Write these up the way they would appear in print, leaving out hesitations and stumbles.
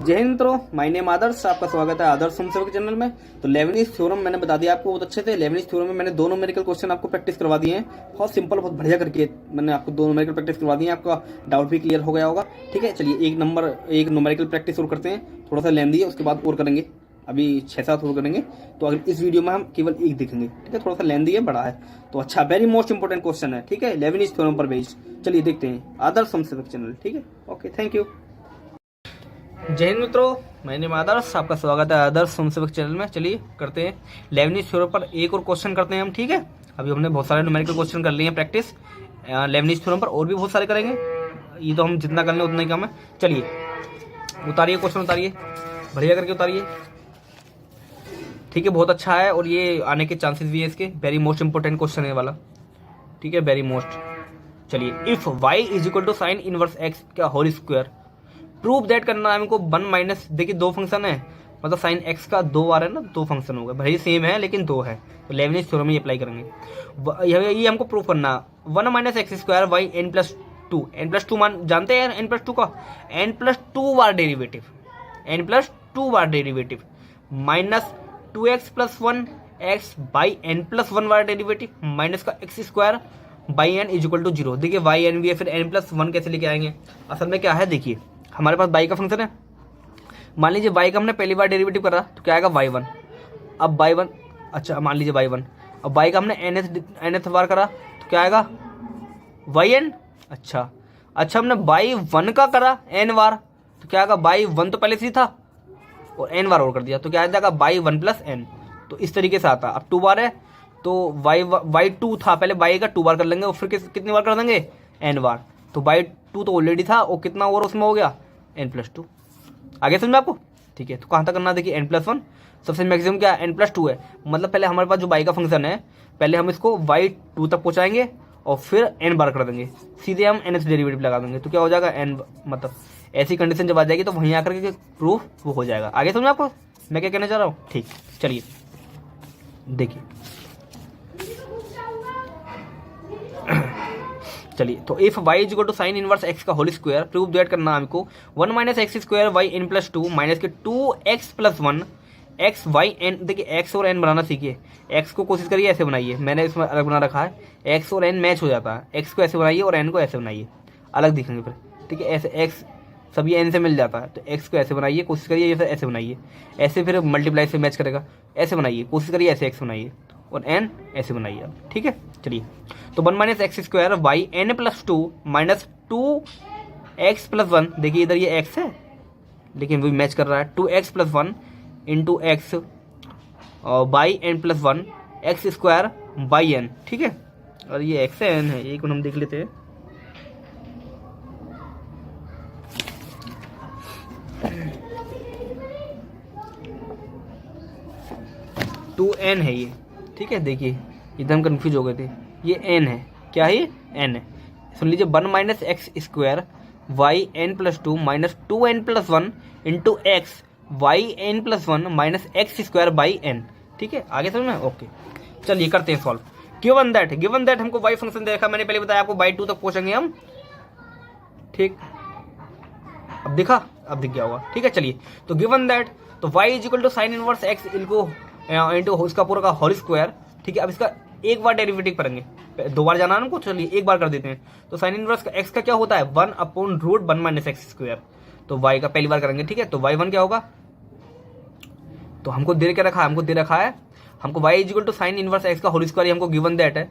जय हिंद मित्रों, my name आदर्श। आपका स्वागत है आदर्श समसेवक चैनल में। तो लेबनीज थ्योरम मैंने बता दिया आपको बहुत अच्छे से। लेबनीज थ्योरम में मैंने दो न्यूमेरिकल क्वेश्चन आपको प्रैक्टिस करवा दिए हैं, बहुत सिंपल बहुत बढ़िया करके मैंने आपको दो न्यूमेरिकल प्रैक्टिस करवा दिए हैं। आपका डाउट भी क्लियर हो गया होगा। ठीक है, चलिए एक न्यूमेरिकल प्रैक्टिस और करते हैं, थोड़ा सा लेंदी है, उसके बाद और करेंगे। अभी 6-7 और करेंगे, तो अगर इस वीडियो में हम केवल एक देखेंगे। ठीक है, थोड़ा सा लेंदी है, बड़ा है, तो अच्छा वेरी मोस्ट इंपोर्टेंट क्वेश्चन है। ठीक है, लेबनीज थ्योरम पर बेस्ड। चलिए देखते हैं आदर्श समसेवक चैनल। ठीक है, ओके, थैंक यू। जय हिंद मित्रों, मैं नेम आदर्श। आपका स्वागत है आदर्श समसेवक चैनल में। चलिए करते हैं लेबनीज थ्योरम पर एक और क्वेश्चन करते हैं हम। ठीक है, अभी हमने बहुत सारे न्यूमेरिकल क्वेश्चन कर लिए हैं प्रैक्टिस। लेबनीज थ्योरम पर और भी बहुत सारे करेंगे, ये तो हम जितना कर लें उतना ही कम है। चलिए उतारिए क्वेश्चन, उतारिए बढ़िया करके उतारिए। ठीक है, बहुत अच्छा है और ये आने के चांसेस भी है इसके। वेरी मोस्ट इंपोर्टेंट क्वेश्चन है वाला। ठीक है, वेरी मोस्ट। चलिए, if y is equal to sine inverse x का होल स्क्वायर, प्रूव दैट करना है हमको। 1 माइनस, देखिए दो फंक्शन है, मतलब साइन एक्स का 2 बार है ना, 2 फंक्शन हो गए भाई, सेम है लेकिन 2 है, तो लेबनीज थ्योरम में अप्लाई करेंगे। ये हमको प्रूव करना 1 minus x square y n plus two. N plus two मान जानते हैं एन प्लस टू का, एन प्लस टू बार डेरिवेटिव, एन प्लस टू बार derivative minus 2x plus 1 x by n plus 1 बार डेरिवेटिव माइनस का x square by n is equal to 0। देखिए Y N भी है, फिर एन प्लस 1 कैसे लेके आएंगे। असल में क्या है, देखिए हमारे पास y का फंक्शन है। मान लीजिए y का हमने पहली बार डेरिवेटिव करा तो क्या आएगा y1। अब y1, अच्छा मान लीजिए y1, अब y का हमने nth बार करा तो क्या आएगा yn। अच्छा हमने y1 का करा n बार तो क्या आएगा y1 तो पहले से ही था और n बार और कर दिया तो क्या आ जाएगा y1 प्लस n। तो इस तरीके से आता। अब 2 बार है तो y2 था, पहले y का 2 बार कर लेंगे और फिर कितनी बार कर देंगे n बार। तो y2 तो ऑलरेडी था और कितना और उसमें हो गया n प्लस 2। आगे समझ में आपको। ठीक है, तो कहाँ तक करना, देखिए n प्लस 1 सबसे मैक्सिमम क्या है n प्लस 2 है। मतलब पहले हमारे पास जो y का फंक्शन है, पहले हम इसको y2 तक पहुँचाएंगे और फिर n बार कर देंगे, सीधे हम nth डेरिवेटिव लगा देंगे तो क्या हो जाएगा n। मतलब ऐसी कंडीशन जब आ जाएगी तो वहीं आकर के प्रूफ वो हो जाएगा। आगे समझ में आपको मैं क्या कहना चाह रहा हूँ। ठीक, चलिए देखिए चलिए, तो if y is equal to sine inverse x का होल स्क्वायर, प्रूव दैट करना हमको 1 minus x square y n plus 2 minus के 2x plus 1 x y n. देखिए x और n बनाना सीखिए। x को कोशिश करिए ऐसे बनाइए, मैंने इसमें अलग बना रखा है, x और n मैच हो जाता है। x को ऐसे बनाइए और n को ऐसे बनाइए, अलग दिखेंगे फिर। ठीक है, ऐसे x सभी n से मिल जाता है तो x को ऐसे बनाइए, कोशिश करिए फिर ऐसे बनाइए, ऐसे फिर मल्टीप्लाई से मैच करेगा। ऐसे बनाइए, कोशिश करिए ऐसे x बनाइए और n ऐसे बनाइए। ठीक है, चलिए तो 1 minus x square y n plus 2 minus 2x plus 1। देखिए इधर ये x है लेकिन वो मैच कर रहा है, 2x plus 1 into x by n plus 1 x square by n. ठीक है, और ये x है n है, एक हम देख लेते हैं। टू एन है ये। ठीक है, देखिए इधर हम कन्फ्यूज हो गए थे, ये n है, क्या है ये n है। सुन लीजिए 1 minus x square y n plus 2 minus 2n plus 1 into x y n plus 1 minus x square by n. ठीक है, आगे समझ में। ओके, चलिए करते हैं सॉल्व। गिवन दैट हमको y फंक्शन देखा, मैंने पहले बताया आपको y2 तक पहुंचेंगे हम। ठीक, अब दिखा, अब दिख गया होगा। ठीक है, चलिए तो गिवन दैट, तो y is equal to sine inverse x इनको इंटू इसका पूरा का होल स्क्वायर। ठीक है, अब इसका एक बार डेरिवेटिव करेंगे, 2 बार जाना है हमको, चलिए एक बार कर देते हैं। तो साइन इनवर्स का x का क्या होता है 1 upon root 1 minus x square. तो y का पहली बार करेंगे। ठीक है, तो y1 क्या होगा, तो हमको दे के रखा है, हमको दे रखा है हमको y is equal to sine inverse x का होल स्क्वायर, ये हमको गिवन दैट है,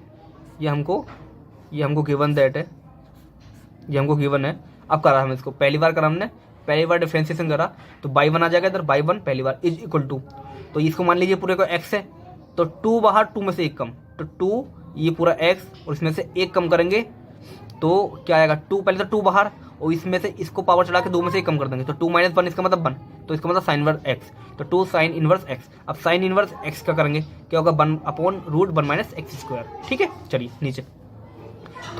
ये हमको गिवन दैट है, ये हमको गिवन है। अब करा हम इसको, पहली बार करा हमने, पहली बार डिफरेंशिएशन करा तो y1 आ जाएगा इधर, y1 पहली बार इज इक्वल टू, तो इसको मान लीजिए पूरे को x है तो 2 बाहर, 2 में से 1 कम, तो 2 ये पूरा x और इसमें से 1 कम करेंगे तो क्या आएगा 2, पहले तो 2 बाहर और इसमें से इसको पावर चढ़ा के 2 में से 1 कम कर देंगे तो 2 माइनस 1 इसका मतलब 1, तो इसका मतलब साइन इनवर्स x, तो 2 साइन इनवर्स x। अब साइन इनवर्स x का करेंगे क्या होगा 1 upon root 1 minus x square. ठीक है, चलिए नीचे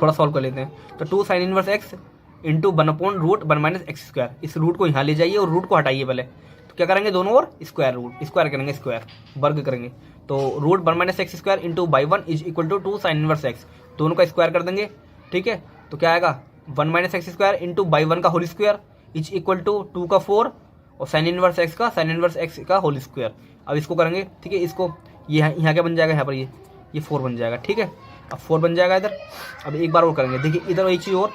थोड़ा सॉल्व कर लेते हैं। तो 2 sine inverse x into 1 upon root 1 minus x square, इस रूट को यहाँ ले जाइए और रूट को हटाइए पहले, तो क्या करेंगे दोनों और स्क्वायर करेंगे, स्क्वायर वर्ग करेंगे। तो root 1 minus x square into by 1 is equal to 2 sine inverse x, दोनों का स्क्वायर कर देंगे। ठीक है, तो क्या आएगा 1 minus x square into by 1 का whole square is equal to 2 का 4 और साइन इनवर्स एक्स का साइन इनवर्स एक्स का होल स्क्वायर। अब इसको करेंगे, ठीक है, इसको ये यहाँ क्या बन जाएगा, यहाँ पर ये 4 बन जाएगा, ठीक है। अब 4 बन जाएगा इधर। अब एक बार और करेंगे, देखिए इधर एक चीज़ और,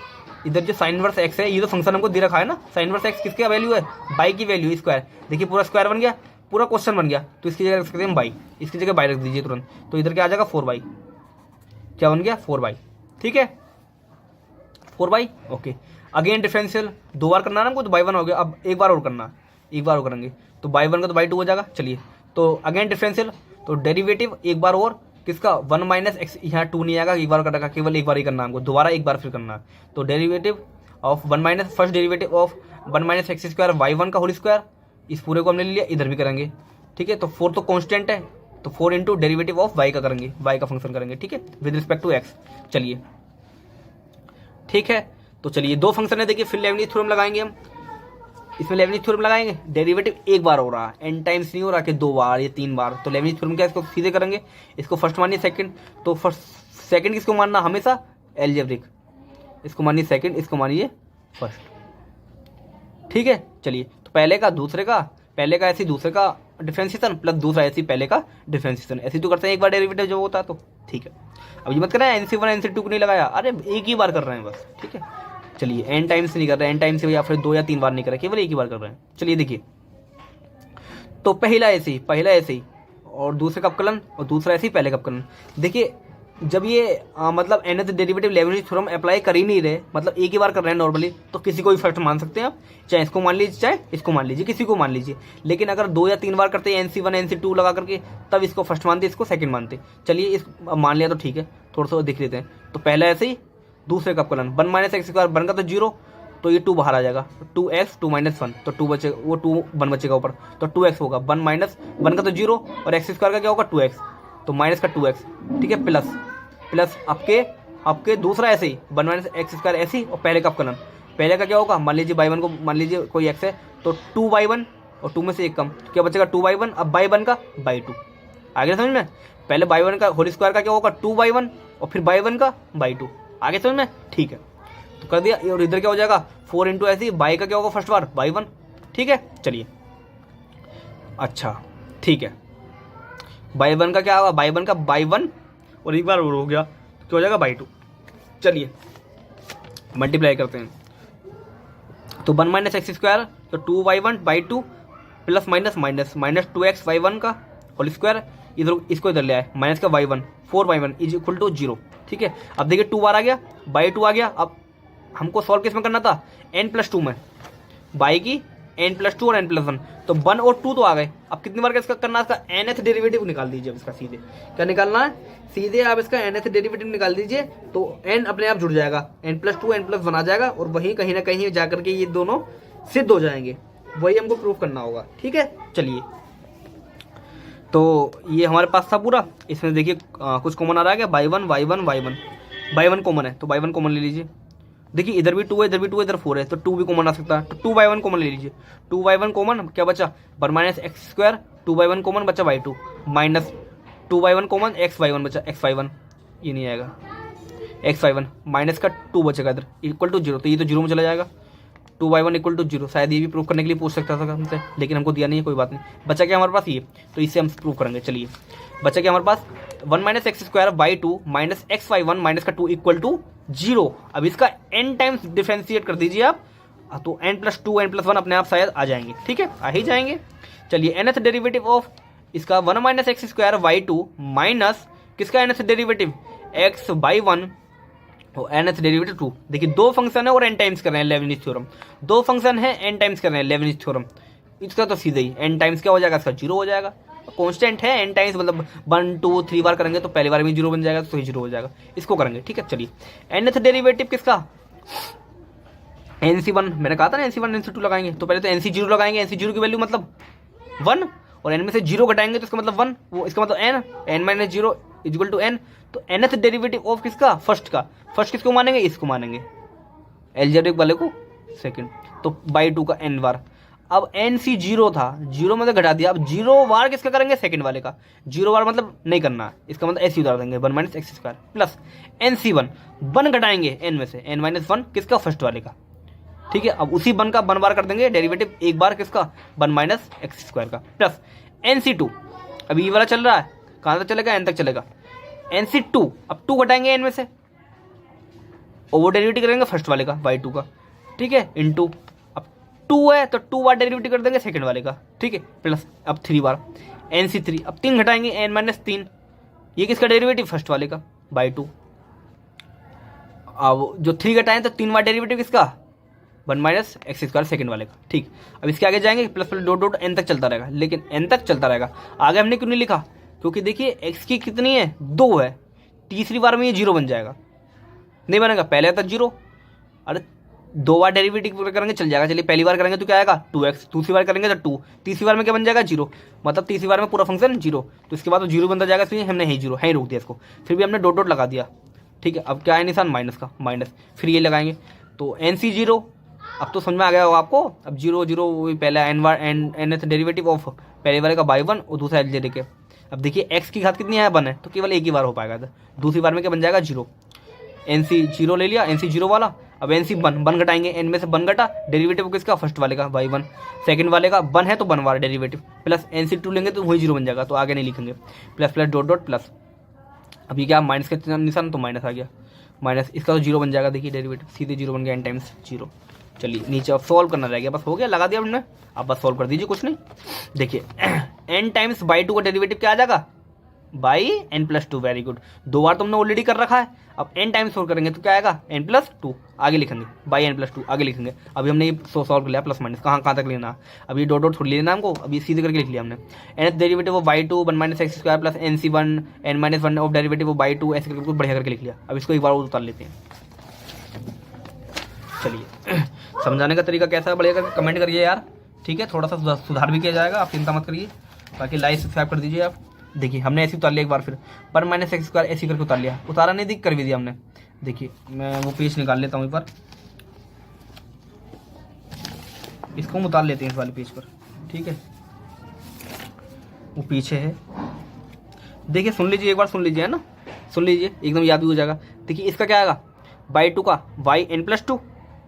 इधर जो साइन इनवर्स एक्स है, ये तो फंक्शन हमको दे रखा है ना, साइन इनवर्स एक्स किसका वैल्यू है, बाई की वैल्यू स्क्वायर। देखिए पूरा स्क्वायर बन गया, पूरा क्वेश्चन बन गया, तो इसकी जगह रख सकते हैं बाई, इसकी जगह बाई रख दीजिए तुरंत, तो इधर क्या आ जाएगा 4 बाई, क्या बन गया 4 बाई, ठीक है 4 बाई। ओके, अगेन डिफरेंशियल 2 बार करना है ना हमको, तो बाई 1 हो गया। अब एक बार और करना, एक बार और करेंगे तो बाई 1 का तो बाई 2 हो जाएगा। चलिए तो अगेन डिफरेंशियल, तो डेरिवेटिव एक बार और किसका 1 माइनस एक्स, यहाँ 2 नहीं आएगा, एक बार करना, केवल एक बार ही करना है हमको, दोबारा एक बार फिर करना है। तो derivative of 1 minus, first derivative of 1 minus x square y 1 का होल स्क्वायर, इस पूरे को हमने ले लिया, इधर भी करेंगे, ठीक है। तो 4 तो कांस्टेंट है, तो 4 इंटू डेरिवेटिव ऑफ वाई का करेंगे, वाई का फंक्शन करेंगे, ठीक है, विद रिस्पेक्ट टू एक्स। चलिए ठीक है, तो चलिए 2 फंक्शन है, देखिए फिर लेबनिज़ थ्योरम लगाएंगे हम। इसमें लेबनिज़ थ्योरम लगाएंगे, डेरिवेटिव एक बार हो रहा है, n टाइम्स नहीं हो रहा कि 2 बार या 3 बार। तो लेबनिज़ थ्योरम क्या, इसको सीधे करेंगे, इसको फर्स्ट मानिए सेकंड, तो फर्स्ट सेकंड किसको मानना हमेशा एल्जेब्रिक, इसको मानिए सेकंड, इसको मानिए फर्स्ट, ठीक है। चलिए तो पहले का दूसरे का, पहले का ऐसी दूसरे का डिफरेंशिएशन प्लस दूसरा ऐसी पहले का डिफरेंशिएशन, ऐसी तो करते हैं एक बार डेरिवेटिव जो होता है, तो ठीक है। अब ये मत करना है NC1 NC2 को नहीं लगाया, अरे एक ही बार कर रहे हैं बस, ठीक है। चलिए n टाइम्स नहीं कर रहे हैं, n टाइम्स से या फिर 2 या 3 बार नहीं कर रहे, केवल एक ही बार कर रहे हैं। चलिए देखिए, तो पहला ऐसे ही और दूसरे का अपकलन, और दूसरा ऐसे ही पहले का अपकलन। देखिए जब ये मतलब nth डेरिवेटिव लेबनिज़ थ्योरम अप्लाई कर ही नहीं रहे, मतलब एक ही बार कर रहे हैं नॉर्मली, तो किसी को भी फर्स्ट मान सकते हैं आप, चाहे इसको मान लीजिए चाहे इसको मान लीजिए, किसी को मान लीजिए। लेकिन अगर 2 या 3 बार करते हैं NC1 NC2 लगा करके, तब इसको फर्स्ट मानते, इसको सेकंड मानते। चलिए इस मान लिया तो ठीक है, थोड़ा सा देख लेते हैं। तो पहला ऐसे ही, दूसरे का अपकलन 1 माइनस एक्स स्क्वायर बन का तो 0, तो ये 2 बाहर आ जाएगा, 2x 2 माइनस 1, तो 2 बचेगा, वो 2 1 बचेगा ऊपर, तो 2x होगा, 1 माइनस 1 का तो 0, और एक्स स्क्वायर का क्या होगा 2x, तो माइनस का 2x, ठीक है, प्लस आपके दूसरा ऐसे ही 1 माइनस एक्स स्क्वायर ऐसे ही, और पहले का अपकलन, पहले का क्या होगा, मान लीजिए बाई 1 को, मान लीजिए कोई x है, तो 2 बाई 1 और 2 में से एक कम, तो क्या बचेगा 2 बाई 1, अब बाई 1 का बाई 2, आगे समझ में, पहले बाई 1 का होल स्क्वायर का क्या होगा 2 बाई 1 और फिर बाई 1 का बाई 2, आगे समझ में, ठीक है। तो कर दिया, और इधर क्या हो जाएगा 4 इंटू ऐसे ही, बाई का क्या होगा फर्स्ट बार बाई 1, ठीक है। चलिए अच्छा ठीक है, बाई 1 का क्या होगा, बाई 1 का बाई 1 और एक बार और हो गया, तो क्या हो जाएगा बाई 2। चलिए मल्टीप्लाई करते हैं, तो 1 माइनस एक्स स्क्वायर, तो 2 by 1 by 2 plus minus minus 2x by 1 का होल स्क्वायर, इधर इसको इधर ले आए, माइनस का by 1, 4 by 1 is equal to 0, ठीक है। अब देखिए 2 बार आ गया, बाई 2 आ गया। अब हमको सॉल्व किस में करना था, n+2 में, बाई की n+2 और n+1, तो 1 और 2 तो आ गए। अब कितनी बार का इसका करना है, इसका nth डेरिवेटिव निकाल दीजिए। अब इसका सीधे क्या निकालना है, सीधे आप इसका nth डेरिवेटिव निकाल दीजिए, तो n अपने आप जुड़ जाएगा, n+2 n+1 आ जाएगा, और वहीं कहीं ना कहीं जाकर के ये दोनों सिद्ध हो जाएंगे, वही हमको प्रूफ करना होगा, ठीक है। चलिए तो ये हमारे पास था पूरा, इसमें देखिए कुछ कॉमन आ रहा है क्या, बाई 1 बाई 1 कॉमन है, तो बाई 1 कॉमन ले लीजिए। देखिए इधर भी 2 है, इधर भी 2 है, इधर 4 है, तो 2 भी कॉमन आ सकता है, तो 2 बाई 1 कॉमन ले लीजिए। 2 बाई 1 कॉमन क्या बचा, 1 minus x square, 2 by 1 common बचा by 2, minus 2 by 1 common x by 1 बचा, एक्स बाई 1 ये नहीं आएगा, एक्स बाई 1 माइनस का 2 बचेगा इधर इक्वल टू 0, तो ये तो 0 में चला जाएगा, 2 बाई 1 इक्वल टू 0। शायद ये भी प्रूफ करने के लिए पूछ सकता था हमसे, लेकिन हमको दिया नहीं है, कोई बात नहीं। बचा क्या हमारे पास ये, तो इससे हम प्रूफ करेंगे। चलिए बचा क्या हमारे पास, 1 minus x square by 2 minus x by 1 minus का 2 इक्वल टू 0। अब इसका n टाइम्स डिफ्रेंशिएट कर दीजिए आप, तो n+2 n+1 अपने आप शायद आ जाएंगे, ठीक है, आ ही जाएंगे। चलिए nth डेरिवेटिव ऑफ इसका 1 minus x square by 2 minus किसका nth डेरिवेटिव x बाई 1 और nth डेरिवेटिव 2। देखिए 2 फंक्शन है और n टाइम्स कर रहे हैं लेबनिज़ थ्योरम, 2 फंक्शन है n टाइम्स कर रहे हैं लेबनिज़ थ्योरम, इसका तो सीधे ही n टाइम्स क्या हो जाएगा, इसका 0 हो जाएगा। कांस्टेंट है n टाइम्स, मतलब 1 2 3 बार करेंगे तो पहली बार में 0 बन जाएगा, तो 0 हो जाएगा, इसको करेंगे, ठीक है। चलिए nth डेरिवेटिव किसका, NC1, मैंने कहा था ना NC1 NC2 लगाएंगे, तो पहले तो NC0 लगाएंगे, NC0 की वैल्यू मतलब 1, और n में से 0 घटाएंगे तो इसका मतलब 1, वो इसका मतलब n minus 0 equal to n। तो nth डेरिवेटिव ऑफ किसका, फर्स्ट किसको मानेंगे, इसको मानेंगे, एल्जेब्रिक वाले को सेकंड, तो बाई 2 का n बार। अब NC 0 था, 0 में से घटा दिया, अब 0 बार किसका करेंगे, सेकंड वाले का, 0 बार मतलब नहीं करना, इसका मतलब ऐसे उतार देंगे 1 minus x square plus NC1 1 घटाएंगे n में से, n माइनस 1 किसका, फर्स्ट वाले का, ठीक है, अब उसी वन का वन बार कर देंगे डेरिवेटिव एक बार किसका, वन माइनस एक्स स्क्वायर का, प्लस NC2। अब ये वाला चल रहा है, कहाँ तक चलेगा, n तक चलेगा। NC2, अब 2 घटाएंगे n में से, और वो डेरिवेटिव करेंगे फर्स्ट वाले का y2 का, ठीक है, इनटू अब 2 है तो 2 बार डेरिवेटिव कर देंगे सेकंड वाले का, ठीक है, प्लस अब 3 बार NC3। अब 3 घटाएंगे n माइनस 3, ये किसका डेरिवेटिव, फर्स्ट वाले का y2। अब जो 3 घटाएं तो 3 बार डेरिवेटिव किसका, 1 माइनस एक्स स्क्वायर सेकंड वाले का, ठीक। अब इसके आगे जाएंगे plus plus dot dot n तक चलता रहेगा, लेकिन n तक चलता रहेगा। आगे हमने क्यों नहीं लिखा, क्योंकि देखिए x की कितनी है, 2 है, तीसरी बार में ये 0 बन जाएगा, नहीं बनेगा, पहले था 0, अरे 2 बार डेरिवेटिव करेंगे चल जाएगा, चलिए पहली बार करेंगे तो क्या आएगा 2x, दूसरी बार करेंगे तो 2, तीसरी बार में क्या बन जाएगा 0, मतलब तीसरी बार में पूरा फंक्शन 0, तो इसके बाद तो 0 बनता जाएगा, इसलिए हमने यही 0 है ही रोक दिया इसको, फिर भी हमने डॉट डॉट लगा दिया, ठीक है। अब क्या है निशान माइनस का, माइनस, फिर ये लगाएंगे तो NC0। अब तो समझ में आ गया होगा आपको, अब 0 0 वही पहला nth डेरिवेटिव ऑफ पहले वाले का y1 और दूसरा LJ के। अब देखिए x की घात कितनी है, 1 है, तो केवल एक ही बार हो पाएगा, तो दूसरी बार में क्या बन जाएगा 0, NC0 ले लिया, NC0 वाला। अब NC1, 1 घटाएंगे, n में से 1 घटा, डेरिवेटिव किसका, फर्स्ट वाले का y1, सेकंड वाले का 1 है तो 1 बार डेरिवेटिव, प्लस NC2 लेंगे तो वही 0 बन जाएगा, तो आगे नहीं लिखेंगे, plus plus dot dot plus. अभी क्या माइनस का निशान, तो माइनस आ गया, माइनस, इसका तो 0 बन जाएगा, देखिए डेरिवेटिव सीधे 0 बन गया, n टाइम्स 0। चलिए नीचे अब सॉल्व करना रह गया, बस हो गया, लगा दिया हमने, अब बस सॉल्व कर दीजिए, कुछ नहीं। देखिए n टाइम्स y2 का डेरिवेटिव क्या आ जाएगा, बाई n+2, वेरी गुड, 2 बार तुमने ऑलरेडी कर रखा है। अब n टाइम्स सोल्व करेंगे तो क्या आएगा, n+2, आगे लिखेंगे बाई n+2, आगे लिखेंगे। अभी हमने ये सॉल्व कर लिया, प्लस माइनस कहाँ तक लेना, अब ये डॉट डॉट छोड़ लेना हमको, अभी सीधे करके लिख लिया हमने, nth derivative of y2 1 minus x square plus NC1 n minus 1 of derivative of y2, ऐसे करके कुछ बढ़िया करके लिख लिया। अब इसको एक बार और उतार लेते हैं। चलिए समझाने का तरीका कैसा है, बढ़िया करके कमेंट करिए यार, ठीक है, थोड़ा सा सुधार भी किया जाएगा, आप चिंता मत करिए। बाकी लाइक सब्सक्राइब कर दीजिए आप। देखिए हमने ऐसे उतार लिया एक बार, फिर 1 माइनस एक्स स्क्वायर ऐसे करके उतार लिया, उतारा नहीं दिख कर भी दिया हमने। देखिए मैं वो पेज निकाल लेता हूँ एक बार, इसको हम उतार लेते हैं इस वाले पेज पर, ठीक है, वो पीछे है। देखिए सुन लीजिए एक बार, सुन लीजिए, है ना, सुन लीजिए, एकदम याद भी हो जाएगा। देखिए इसका क्या आएगा, y2 का yn+2,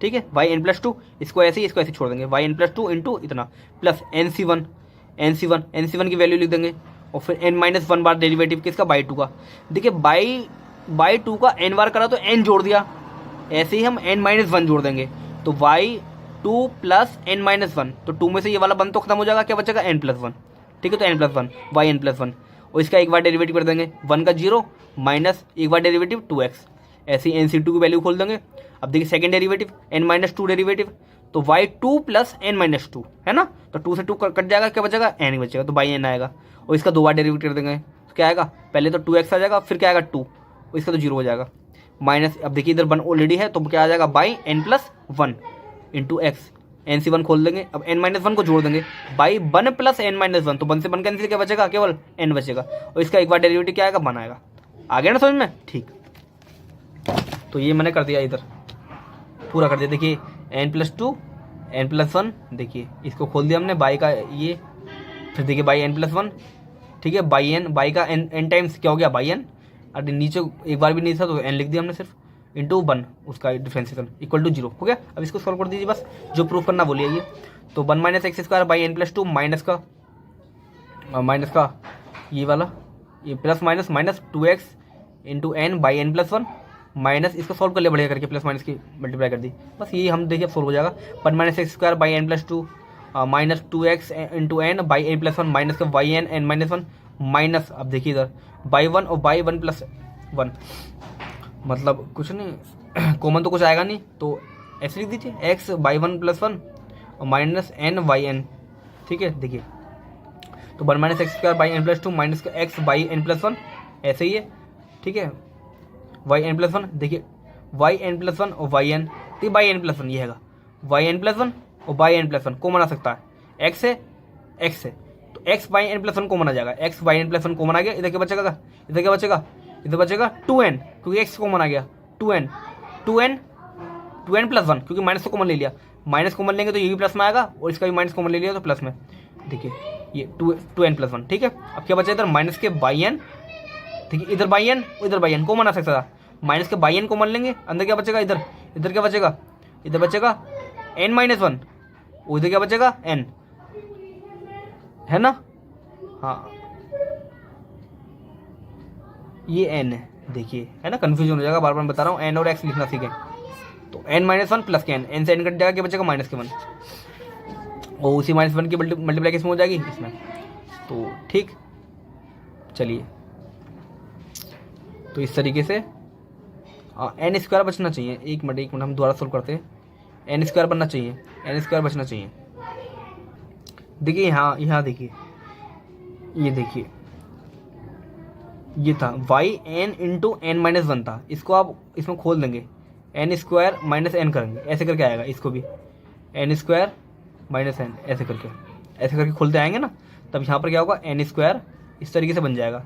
ठीक है, yn+2, इसको ऐसे छोड़ देंगे, yn+2 इंटू इतना प्लस NC1 की वैल्यू लिख देंगे, और फिर n-1 बार डेरिवेटिव किसका, y2 का। देखिए y2 का n बार करा तो n जोड़ दिया, ऐसे ही हम n-1 जोड़ देंगे, तो y2 प्लस n-1, तो 2 में से ये वाला 1 तो खत्म हो जाएगा, क्या बचेगा n+1, ठीक है, तो n+1 yn+1, और इसका एक बार डेरिवेटिव कर देंगे, 1 का 0 माइनस एक बार डेरिवेटिव 2x, ऐसे ही NC2 की वैल्यू खोल देंगे। अब देखिए सेकंड डेरिवेटिव n-2 डेरिवेटिव, तो y2 प्लस n-2 है ना, तो 2 से 2 कट जाएगा, क्या बचेगा n ही बचेगा, तो बाई n आएगा, और इसका 2 बार डेरिवेटिव कर देंगे, तो क्या आएगा, पहले तो 2x आ जाएगा, फिर क्या आएगा 2, और इसका तो 0 हो जाएगा, माइनस, अब देखिए इधर 1 ऑलरेडी है, तो क्या आ जाएगा by n+1 into x, NC1 खोल देंगे, अब n-1 को जोड़ देंगे, बाई 1 प्लस n-1, तो 1 से 1 कैंसिल, क्या बचेगा, केवल n बचेगा, और इसका एक बार डेरिवेटिव क्या आएगा, 1 आएगा। आ गया ना समझ में, ठीक, तो ये मैंने कर दिया, इधर पूरा कर दिया। देखिए n+2 n+1, देखिए इसको खोल दिया हमने, बाई का ये, फिर देखिए बाई n+1, ठीक है, बाई का n टाइम्स क्या हो गया, बाई n, अरे नीचे एक बार भी नहीं था तो n लिख दिया हमने सिर्फ, इंटू 1 उसका डिफ्रेंशिएशन इक्वल टू 0 हो गया। अब इसको सॉल्व कर दीजिए, बस जो प्रूफ करना बोलिए ये, तो 1 minus x square by n+2 minus का ये वाला, ये plus minus 2x into n by n+1 minus, इसको सॉल्व कर लिया बढ़िया करके, प्लस माइनस की मल्टीप्लाई कर दी, बस ये हम देखिए अब सॉल्व हो जाएगा। 1 minus x square by n+2 minus 2x into n by n+1 minus का बाई n-1 माइनस, अब देखिए इधर बाई 1 और बाई 1+1, मतलब कुछ नहीं, कॉमन तो कुछ आएगा नहीं, तो ऐसे लिख दीजिए x बाई 1+1 और माइनस n बाई n, ठीक है। देखिए तो 1 minus x square by n+2 minus का x बाई n+1, ऐसे ही है, ठीक है, yn+1, देखिए yn+1 और yn, तो बाई n+1 ये हैगा, yn+1 और बाई n+1 कॉमन आ सकता है, x है तो x बाई n+1 कॉमन आ जाएगा, x बाई n+1 कॉमन आ गया, इधर क्या बचेगा, इधर बचेगा 2n, क्योंकि x कॉमन आ गया, 2n + 1, क्योंकि माइनस तो कॉमन ले लिया, माइनस कॉमन लेंगे तो ये भी प्लस में आएगा, और इसका भी माइनस कॉमन ले लिया तो प्लस में, देखिए ये 2n+1, ठीक है। अब क्या बचा इधर, माइनस के बाई n, ठीक है, इधर बाई n इधर बाई n कॉमन आ सकता था, माइनस के बाई n कॉमन लेंगे, अंदर क्या बचेगा, इधर क्या बचेगा, इधर बचेगा n माइनस वन, उधर क्या बचेगा n, है ना। हाँ ये n है, देखिए है ना, कंफ्यूजन हो जाएगा, बार बार बता रहा हूँ, n और x लिखना सीखें। तो n माइनस वन प्लस के n से n कट जाएगा, क्या बचेगा माइनस के वन, और उसी माइनस वन की मल्टीप्लाई किसमें हो जाएगी, इसमें। तो ठीक, चलिए तो इस तरीके से एन स्क्वायर बचना चाहिए। एक मिनट हम दोबारा सोल्व करते हैं। एन स्क्वायर बनना चाहिए, एन स्क्वायर बचना चाहिए। देखिए यहाँ देखिए, ये देखिए ये था y n into n minus one था, इसको आप इसमें खोल देंगे, एन स्क्वायर माइनस एन करेंगे, ऐसे करके आएगा। इसको भी एन स्क्वायर माइनस एन ऐसे करके खोलते आएंगे ना, तब यहाँ पर क्या होगा, एन स्क्वायर इस तरीके से बन जाएगा,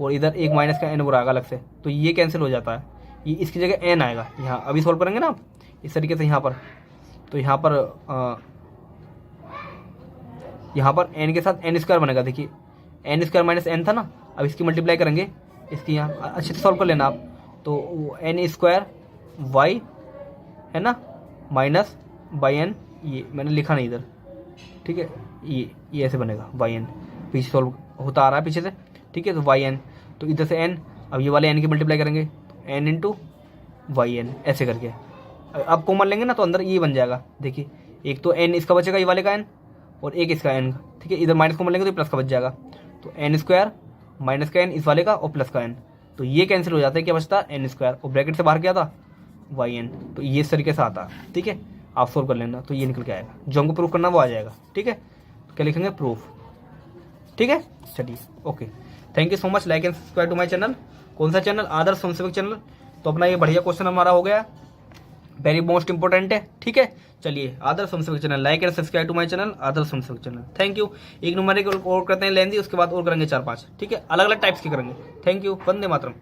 और इधर एक माइनस का एन हो आएगा अलग से, तो ये कैंसिल हो जाता है, ये इसकी जगह एन आएगा। यहाँ अभी सॉल्व करेंगे ना इस तरीके से, यहाँ पर तो यहाँ पर एन के साथ एन स्क्वायर बनेगा। देखिए एन स्क्वायर माइनस एन था ना, अब इसकी मल्टीप्लाई करेंगे, इसकी यहाँ अच्छे से सॉल्व कर लेना आप। तो एन स्क्वायर वाई है ना माइनस बाई एन, ये मैंने लिखा नहीं इधर, ठीक है, ये ऐसे बनेगा वाई एन, पीछे सॉल्व होता आ रहा है पीछे से, ठीक है। तो वाई एन, तो इधर से एन, अब ये वाले एन की मल्टीप्लाई करेंगे, तो एन इंटू वाई एन ऐसे करके, अब कॉमन लेंगे ना तो अंदर ये बन जाएगा। देखिए एक तो एन इसका बचेगा, ये वाले का एन, और एक इसका एन, ठीक है। इधर माइनस कॉमन लेंगे तो प्लस का बच जाएगा, तो एन स्क्वायर माइनस का एन इस वाले का, और प्लस का एन, तो ये कैंसिल हो जाता है, क्या बचता है एन स्क्वायर, और ब्रैकेट से बाहर क्या था वाई एन। तो ये इस तरीके से आता है, ठीक है, आप सोल्व कर लेना, तो ये निकल के आएगा, जो हमको प्रूफ करना वो आ जाएगा, ठीक है। तो क्या लिखेंगे, प्रूफ, ठीक है। चलिए okay, thank you so much, like and subscribe to my channel. कौन सा चैनल, आदर्श स्वयंसेवक चैनल। तो अपना ये बढ़िया क्वेश्चन हमारा हो गया, वेरी मोस्ट इंपॉर्टेंट है, ठीक है। चलिए Adarsh Swayamsevak channel, like and subscribe to my channel Adarsh Swayamsevak channel. Thank you. एक न्यूमेरिकल और करते हैं लेंदी, उसके बाद और करेंगे 4-5, ठीक है, अलग अलग टाइप्स के करेंगे। Thank you, Vande Mataram.